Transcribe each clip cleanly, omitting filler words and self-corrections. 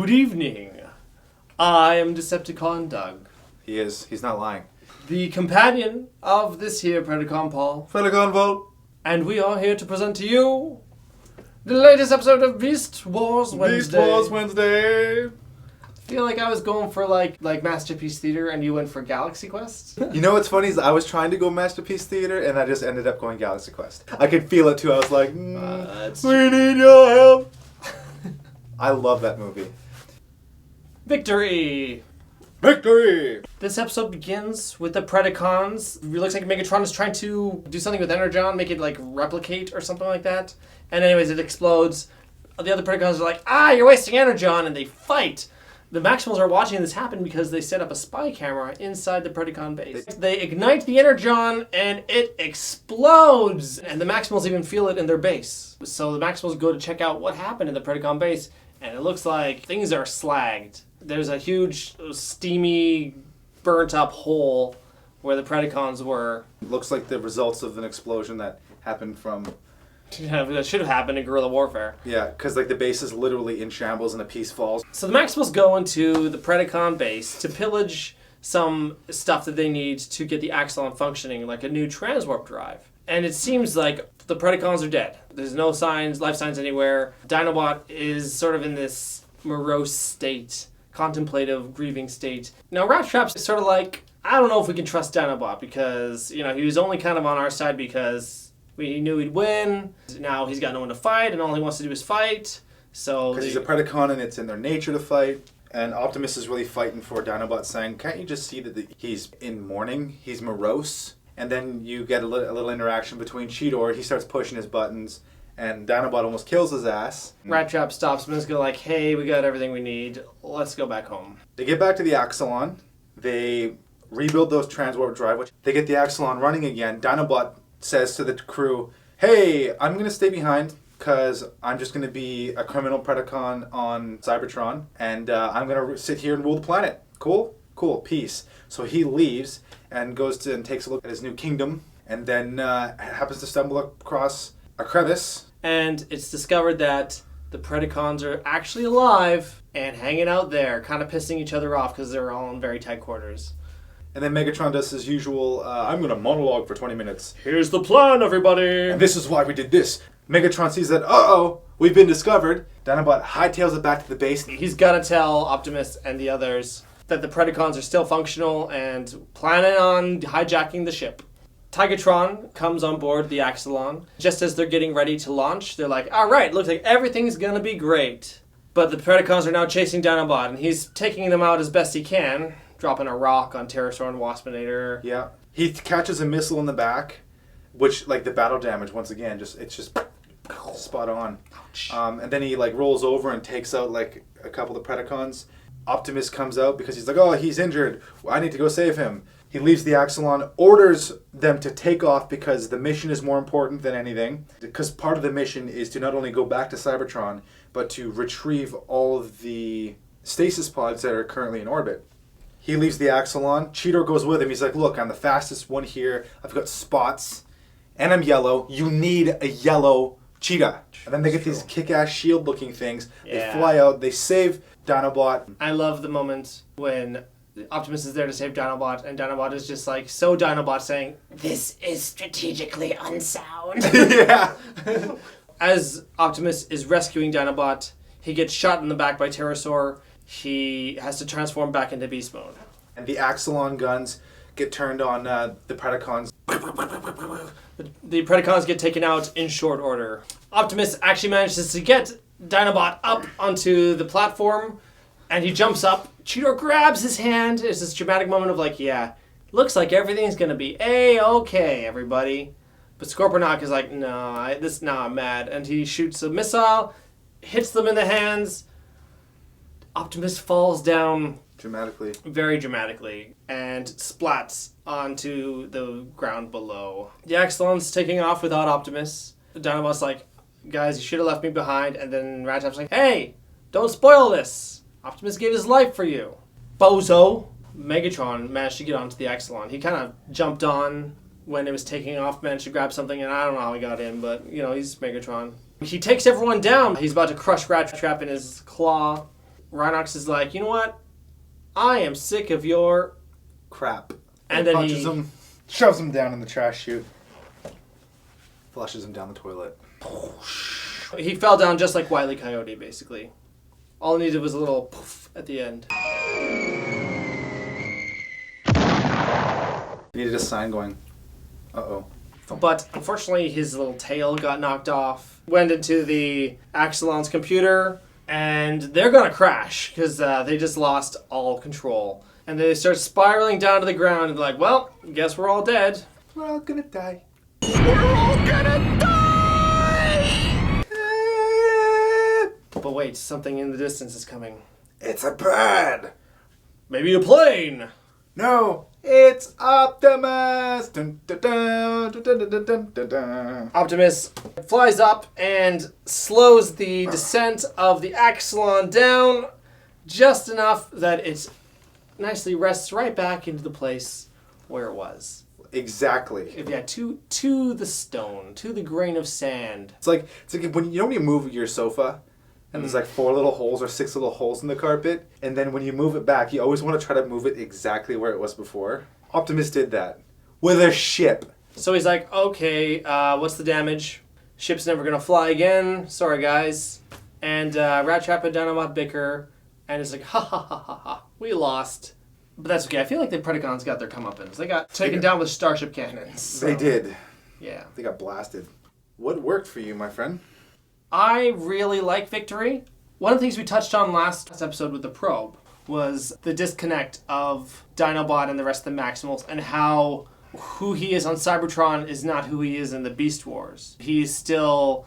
Good evening. I am Decepticon Doug. He is. He's not lying. The companion of this here Predacon Paul. Predacon Vault. And we are here to present to you the latest episode of Beast Wars Wednesday. Beast Wars Wednesday. I feel like I was going for like Masterpiece Theater and you went for Galaxy Quest. You know what's funny is I was trying to go Masterpiece Theater and I just ended up going Galaxy Quest. I could feel it too. I was like, we need your help. I love that movie. Victory! Victory! This episode begins with the Predacons. It looks like Megatron is trying to do something with Energon, make it like replicate or something like that. And anyways, it explodes. The other Predacons are like, you're wasting Energon, and they fight. The Maximals are watching this happen because they set up a spy camera inside the Predacon base. They ignite the Energon and it explodes! And the Maximals even feel it in their base. So the Maximals go to check out what happened in the Predacon base, and it looks like things are slagged. There's a huge, steamy, burnt-up hole where the Predacons were. It looks like the results of an explosion that happened from... That should have happened in guerrilla warfare. Yeah, because like the base is literally in shambles and a piece falls. So the Maximals go into the Predacon base to pillage some stuff that they need to get the Axalon functioning, like a new transwarp drive. And it seems like the Predacons are dead. There's no signs, life signs anywhere. Dinobot is sort of in this morose state, contemplative, grieving state. Now Rat Trap's sort of like, I don't know if we can trust Dinobot because, he was only kind of on our side because we knew he'd win. Now he's got no one to fight, and all he wants to do is fight. So because he's a Predacon, and it's in their nature to fight. And Optimus is really fighting for Dinobot, saying, "Can't you just see that he's in mourning? He's morose." And then you get a little interaction between Cheetor. He starts pushing his buttons, and Dinobot almost kills his ass. Rat Trap stops him and is like, "Hey, we got everything we need. Let's go back home." They get back to the Axalon. They rebuild those transwarp drive. They get the Axalon running again. Dinobot says to the crew, "Hey, I'm going to stay behind because I'm just going to be a criminal Predacon on Cybertron, and I'm going to sit here and rule the planet. Cool? Cool. Peace." So he leaves and goes and takes a look at his new kingdom, and then happens to stumble across a crevice. And it's discovered that the Predacons are actually alive and hanging out there, kind of pissing each other off because they're all in very tight quarters. And then Megatron does his usual, I'm going to monologue for 20 minutes. Here's the plan, everybody! And this is why we did this. Megatron sees that, we've been discovered. Dinobot hightails it back to the base. He's got to tell Optimus and the others that the Predacons are still functional and planning on hijacking the ship. Tigatron comes on board the Axalon. Just as they're getting ready to launch, they're like, alright, looks like everything's going to be great. But the Predacons are now chasing Dinobot, and he's taking them out as best he can. Dropping a rock on Pterosaur and Waspinator. Yeah. He catches a missile in the back, which, like, the battle damage, once again, it's just spot on. And then he, rolls over and takes out, a couple of Predacons. Optimus comes out because he's like, he's injured. I need to go save him. He leaves the Axalon, orders them to take off because the mission is more important than anything. Because part of the mission is to not only go back to Cybertron, but to retrieve all of the stasis pods that are currently in orbit. He leaves the Axalon. Cheetor goes with him. He's like, look, I'm the fastest one here. I've got spots. And I'm yellow. You need a yellow cheetah. And then they get these kick-ass shield-looking things. Yeah. They fly out. They save Dinobot. I love the moment when Optimus is there to save Dinobot, and Dinobot is just so Dinobot saying, "This is strategically unsound." Yeah. As Optimus is rescuing Dinobot, he gets shot in the back by Pterosaur. He has to transform back into beast mode. And the Axalon guns get turned on the Predacons. The Predacons get taken out in short order. Optimus actually manages to get Dinobot up onto the platform, and he jumps up. Cheetor grabs his hand. There's this dramatic moment of looks like everything's going to be A-okay, everybody. But Scorponok is like, no, I'm mad. And he shoots a missile, hits them in the hands. Optimus falls down very dramatically, and splats onto the ground below. The Axalon's taking off without Optimus. Dinobot's like, guys, you should have left me behind. And then Ratchet's like, hey, don't spoil this. Optimus gave his life for you. Bozo. Megatron managed to get onto the Axalon. He kind of jumped on when it was taking off, managed to grab something, and I don't know how he got in, but, he's Megatron. He takes everyone down. He's about to crush Rat Trap in his claw Rhinox is like, you know what? I am sick of your crap. And then punches him, shoves him down in the trash chute, flushes him down the toilet. He fell down just like Wile E. Coyote, basically. All he needed was a little poof at the end. He needed a sign going, uh-oh. But unfortunately, his little tail got knocked off, went into the Axalon's computer, and they're gonna crash because they just lost all control. And they start spiraling down to the ground and they're like, well, guess we're all dead. We're all gonna die. We're all gonna die! But wait, something in the distance is coming. It's a bird! Maybe a plane! No, it's Optimus! Dun, dun, dun, dun, dun, dun, dun, dun, dun. Optimus flies up and slows the descent of the Axalon down just enough that it nicely rests right back into the place where it was. Exactly. Yeah, to the stone, to the grain of sand. It's like when you move your sofa and there's like 4 little holes or 6 little holes in the carpet, and then when you move it back, you always want to try to move it exactly where it was before. Optimus did that with a ship. So he's like, okay, what's the damage? Ship's never gonna fly again. Sorry, guys. And Rattrap and Dinobot bicker, and it's like, ha ha ha ha ha, we lost. But that's okay. I feel like the Predacons got their comeuppance. They got taken down with starship cannons. So. They did. Yeah. They got blasted. What worked for you, my friend? I really like Victory. One of the things we touched on last episode with the probe was the disconnect of Dinobot and the rest of the Maximals, and how who he is on Cybertron is not who he is in the Beast Wars. He's still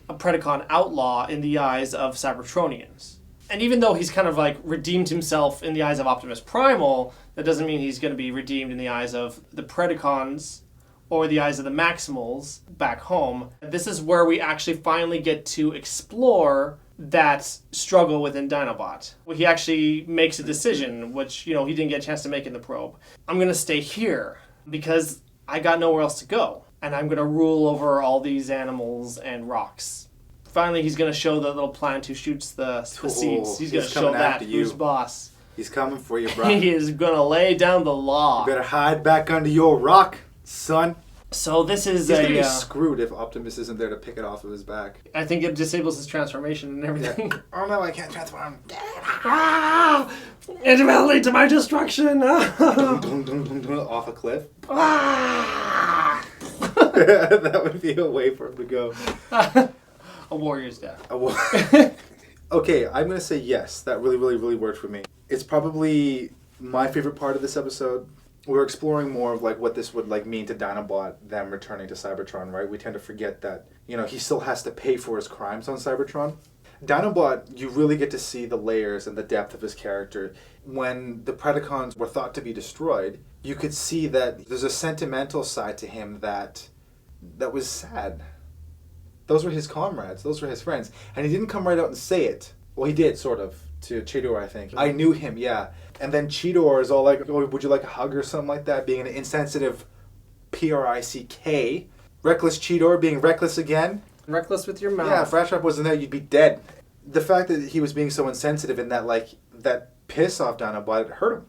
a Predacon outlaw in the eyes of Cybertronians. And even though he's kind of like redeemed himself in the eyes of Optimus Primal, that doesn't mean he's going to be redeemed in the eyes of the Predacons or the eyes of the Maximals back home. This is where we actually finally get to explore that struggle within Dinobot. He actually makes a decision, which, he didn't get a chance to make in the probe. I'm going to stay here because I got nowhere else to go. And I'm going to rule over all these animals and rocks. Finally, he's going to show the little plant who shoots the seeds. He's going to show that who's boss. He's coming for you, bro. He is going to lay down the law. You better hide back under your rock, son. So this is He's going to be screwed if Optimus isn't there to pick it off of his back. I think it disables his transformation and everything. Yeah. Oh no, I can't transform. It will lead to my destruction. Off a cliff. That would be a way for him to go. A warrior's death. Okay, I'm going to say yes. That really, really, really worked for me. It's probably my favorite part of this episode. We're exploring more of like what this would like mean to Dinobot, them returning to Cybertron, right? We tend to forget that, he still has to pay for his crimes on Cybertron. Dinobot, you really get to see the layers and the depth of his character. When the Predacons were thought to be destroyed, you could see that there's a sentimental side to him that was sad. Those were his comrades. Those were his friends. And he didn't come right out and say it. Well, he did, sort of, to Cheetor, I think. I knew him, yeah. And then Cheetor is all like, oh, would you like a hug or something like that? Being an insensitive Prick. Reckless Cheetor being reckless again. Reckless with your mouth. Yeah, if Rattrap wasn't there, you'd be dead. The fact that he was being so insensitive in that piss off Dinobot, it hurt him.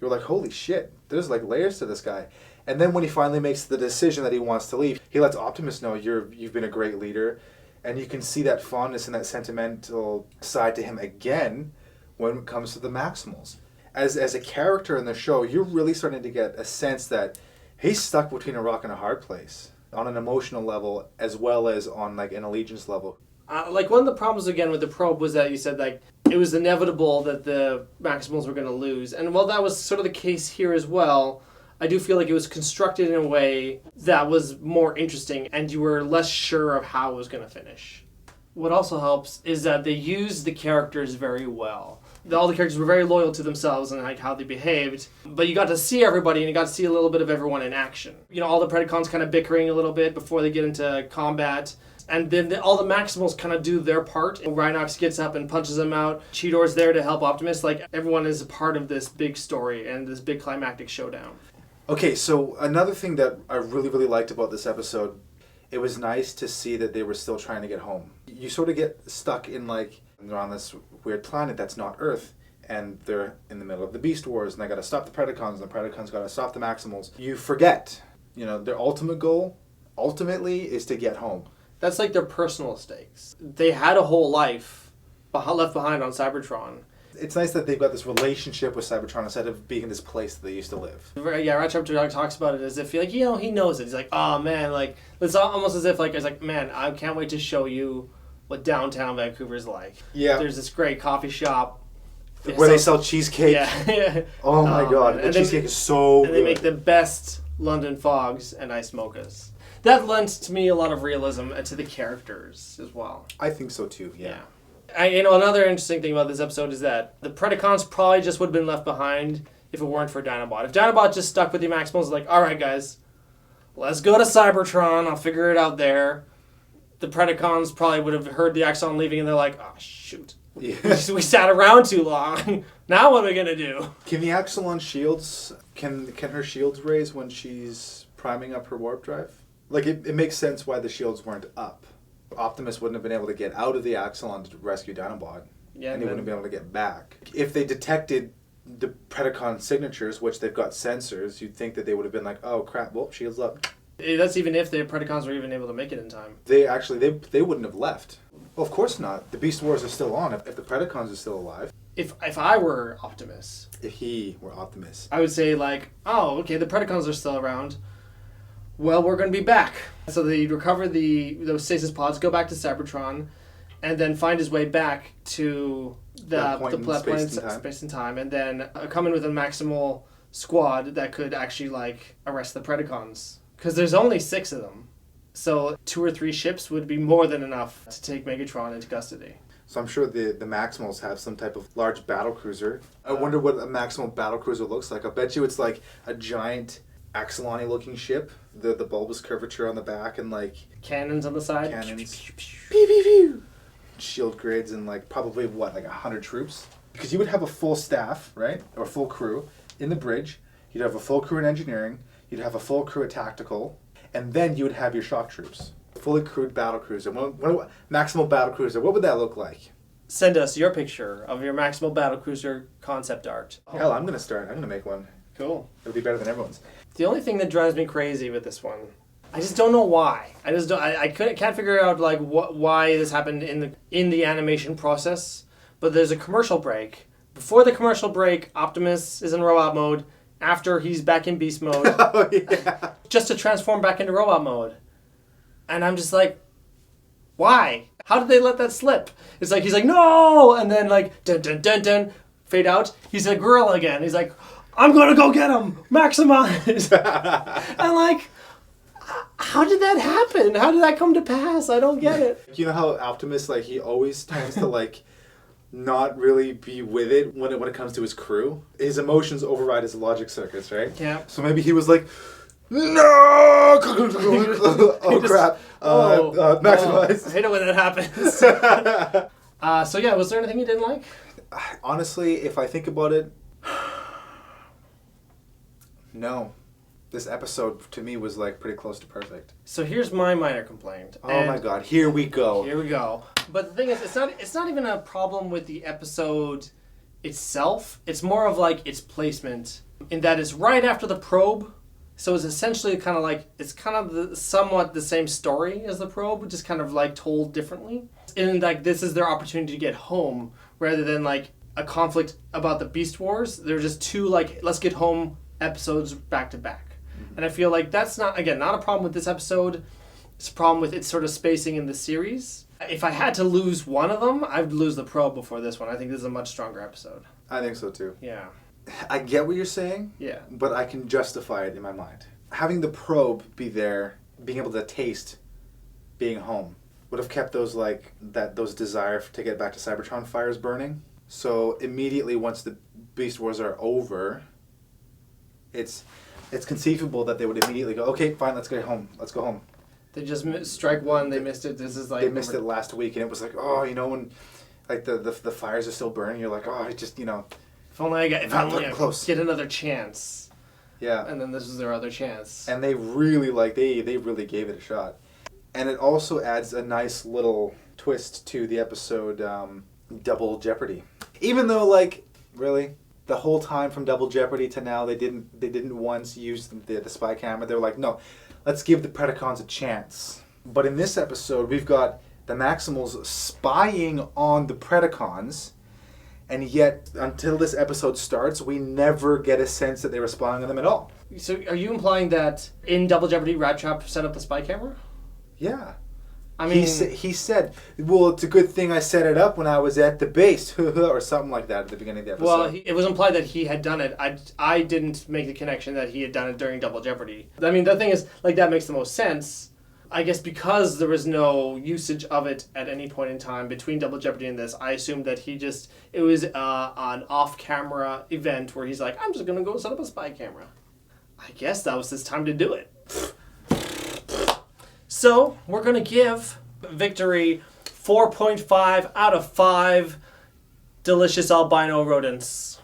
You were like, holy shit, there's like layers to this guy. And then when he finally makes the decision that he wants to leave, he lets Optimus know you've been a great leader. And you can see that fondness and that sentimental side to him again when it comes to the Maximals. As a character in the show, you're really starting to get a sense that he's stuck between a rock and a hard place on an emotional level as well as on like an allegiance level. One of the problems again with the probe was that you said like it was inevitable that the Maximals were going to lose. And while that was sort of the case here as well, I do feel like it was constructed in a way that was more interesting and you were less sure of how it was going to finish. What also helps is that they used the characters very well. All the characters were very loyal to themselves and like how they behaved, but you got to see everybody and you got to see a little bit of everyone in action. All the Predacons kind of bickering a little bit before they get into combat. And then all the Maximals kind of do their part. Rhinox gets up and punches them out. Cheetor's there to help Optimus. Like, everyone is a part of this big story and this big climactic showdown. Okay, so another thing that I really, really liked about this episode, it was nice to see that they were still trying to get home. You sort of get stuck in like And they're on this weird planet that's not Earth. And they're in the middle of the Beast Wars, and they gotta stop the Predacons, and the Predacons gotta stop the Maximals. You forget, their ultimate goal, ultimately, is to get home. That's like their personal stakes. They had a whole life left behind on Cybertron. It's nice that they've got this relationship with Cybertron instead of being in this place that they used to live. Yeah, Ratchet talks about it as if, like, he knows it. He's like, oh, man, like, it's almost as if, like, it's like, man, I can't wait to show you what downtown Vancouver's like. Yeah. There's this great coffee shop. Where they sell cheesecake. Yeah. Oh my god, the cheesecake is so good. And they make the best London fogs and ice mochas. That lends to me a lot of realism and to the characters as well. I think so too, yeah. Another interesting thing about this episode is that the Predacons probably just would have been left behind if it weren't for Dinobot. If Dinobot just stuck with the Maximals, like, alright guys, let's go to Cybertron, I'll figure it out there. The Predacons probably would have heard the Axalon leaving and they're like, oh shoot. Yeah. We sat around too long. Now what are we gonna do? Can the Axalon shields, can her shields raise when she's priming up her warp drive? Like, it makes sense why the shields weren't up. Optimus wouldn't have been able to get out of the Axalon to rescue Dinobot. Yeah, and he wouldn't have been able to get back. If they detected the Predacon signatures, which they've got sensors, you'd think that they would have been like, oh crap, well, shields up. That's even if the Predacons were even able to make it in time. They wouldn't have left. Well, of course not. The Beast Wars are still on. If the Predacons are still alive. If I were Optimus. If he were Optimus. I would say, like, oh, okay, the Predacons are still around. Well, we're going to be back. So they recover those stasis pods, go back to Cybertron, and then find his way back to the point in space and time, and then come in with a maximal squad that could actually, like, arrest the Predacons. Because there's only 6 of them. So 2 or 3 ships would be more than enough to take Megatron into custody. So I'm sure the Maximals have some type of large battle cruiser. I wonder what a Maximal battle cruiser looks like. I bet you it's like a giant Axalon-y looking ship. The bulbous curvature on the back and like... Cannons on the side. Cannons. Pew, pew, pew. Shield grids and like probably what, like 100 troops? Because you would have a full staff, right? Or full crew in the bridge. You'd have a full crew in engineering. You'd have a full crew at tactical. And then you would have your shock troops. Fully crewed battle cruiser. Maximal battle cruiser. What would that look like? Send us your picture of your Maximal battle cruiser concept art. Hell, I'm going to start. I'm going to make one. Cool. It'll be better than everyone's. The only thing that drives me crazy with this one, I just don't know why. I can't figure out like why this happened in the animation process. But there's a commercial break. Before the commercial break, Optimus is in robot mode. After he's back in beast mode. Oh yeah. Just to transform back into robot mode. And I'm just like, why? How did they let that slip? It's like he's like, no, and then like dun dun dun dun, fade out. He's a gorilla again. He's like, I'm gonna go get him, maximize. And like, how did that happen? How did that come to pass? I don't get it. You know how Optimus, like, he always tends to like not really be with it when it comes to his crew. His emotions override his logic circuits, right? Yeah. So maybe he was like, no! Oh crap! Maximize. I hate it when that happens. So yeah, was there anything you didn't like? Honestly, if I think about it, no. This episode to me was like pretty close to perfect. So here's my minor complaint. Oh my god, here we go. Here we go. But the thing is, it's not even a problem with the episode itself. It's more of like its placement in that it's right after the probe. So it's essentially kind of like, it's kind of somewhat the same story as the probe, just kind of like told differently. And like this is their opportunity to get home rather than like a conflict about the Beast Wars. They're just 2 like, let's get home episodes back to back. And I feel like that's not a problem with this episode. It's a problem with its sort of spacing in the series. If I had to lose one of them, I'd lose the probe before this one. I think this is a much stronger episode. I think so too. Yeah. I get what you're saying. Yeah. But I can justify it in my mind. Having the probe be there, being able to taste being home, would have kept those those desire to get back to Cybertron fires burning. So immediately once the Beast Wars are over, it's conceivable that they would immediately go, okay, fine, let's go home. Let's go home. They just strike one. They missed it. This is like they missed it last week, and it was like, oh, when like the fires are still burning, you're like, oh, I just if only I get another chance. Yeah. And then this was their other chance. And they really they really gave it a shot, and it also adds a nice little twist to the episode Double Jeopardy. Even though, like, really, the whole time from Double Jeopardy to now, they didn't once use the spy camera. They were like, no, let's give the Predacons a chance. But in this episode, we've got the Maximals spying on the Predacons, and yet, until this episode starts, we never get a sense that they were spying on them at all. So are you implying that in Double Jeopardy, Rat Trap set up the spy camera? Yeah. I mean, he said, well, it's a good thing I set it up when I was at the base, or something like that at the beginning of the episode. Well, it was implied that he had done it. I didn't make the connection that he had done it during Double Jeopardy. I mean, the thing is, like, that makes the most sense. I guess because there was no usage of it at any point in time between Double Jeopardy and this, I assumed that it was an off-camera event where he's like, I'm just going to go set up a spy camera. I guess that was his time to do it. So, we're going to give Victory 4.5 out of 5 delicious albino rodents.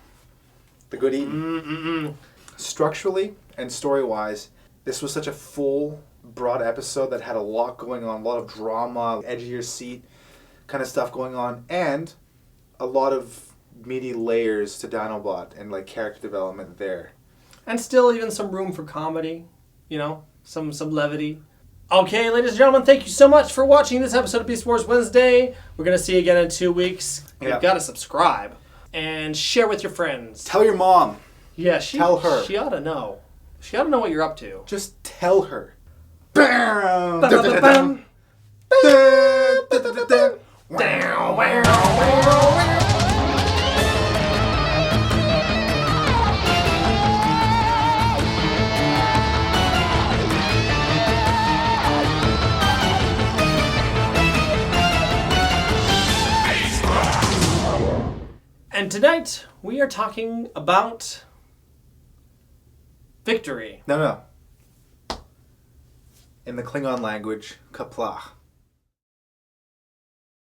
The good eating. Structurally and story-wise, this was such a full, broad episode that had a lot going on, a lot of drama, edge of your seat kind of stuff going on, and a lot of meaty layers to Dinobot and like character development there. And still even some room for comedy, you know, some levity. Okay, ladies and gentlemen, thank you so much for watching this episode of Beast Wars Wednesday. We're going to see you again in 2 weeks. Yeah. You've got to subscribe and share with your friends. Tell your mom. Yeah, Tell her. She ought to know. She ought to know what you're up to. Just tell her. Bam! Ba-ba-ba-bam. And tonight, we are talking about Victory. No. In the Klingon language, Kapla.